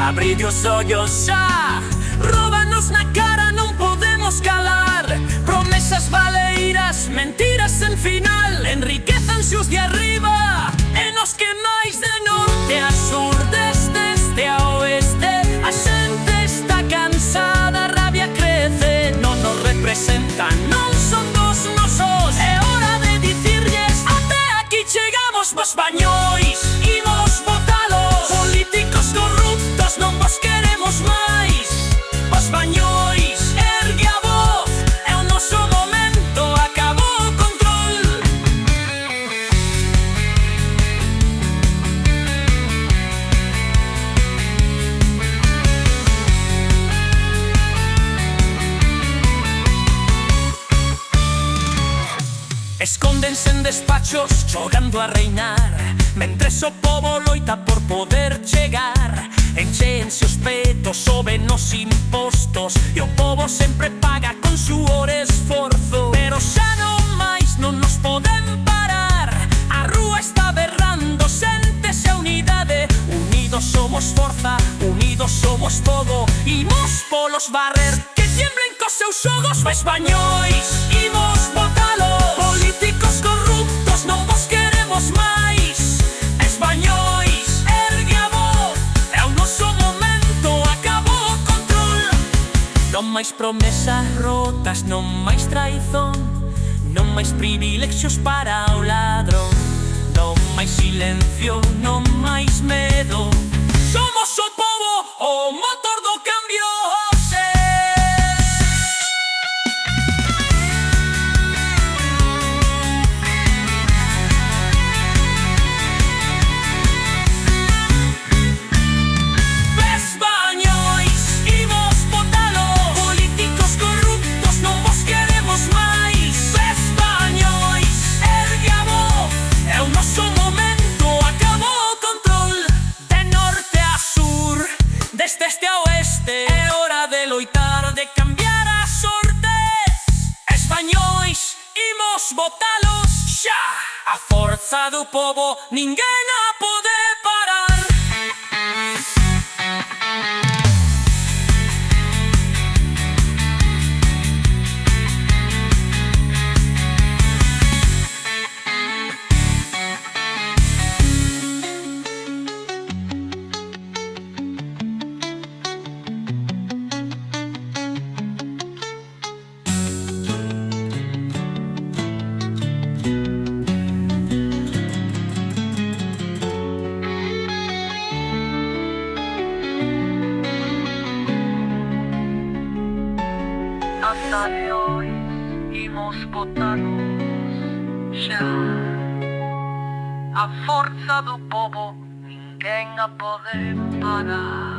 Abrid os ollos xa, róbanos na cara, non podemos calar. Promesas baleiras, mentiras sen final, enriquezanse os de arriba e nos que máis de norte a sur, desde este a oeste. A xente está cansada, a rabia crece, non nos representan, non son dos nosos. É hora de dicirlles, até aquí chegamos, vos bañois, imos botalos. Políticos corruptos, non vos queremos máis. Vos bañois, ergue a voz, é o noso momento, acabou o control. Escóndense en despachos, xogando a reinar, mentres o pobo loita por poder chegar. Encheense os petos, soben os impostos, e o pobo sempre paga con suor e esforzo. Pero xa non máis, non nos poden parar. A rúa está berrando, séntese a unidade. Unidos somos forza, unidos somos todo. Imos polos barrer, que tiemblen cos seus xogos. Vos bañois, imos botalo. Políticos corruptos, non vos queremos máis. Españois, ergue a voz, é o noso momento, acabou o control. Non máis promesas rotas, non máis traizón, non máis privilexios para o ladrón, non máis silencio, non máis medo. Somos o pobo, o motor do cambio. Desde este a oeste é hora de loitar, de cambiar a sorte. Españois, imos botalos xa. A forza do pobo, ninguén a pode parar. Ata de hoy imos botanos xa. A forza do pobo ninguén a pode parar.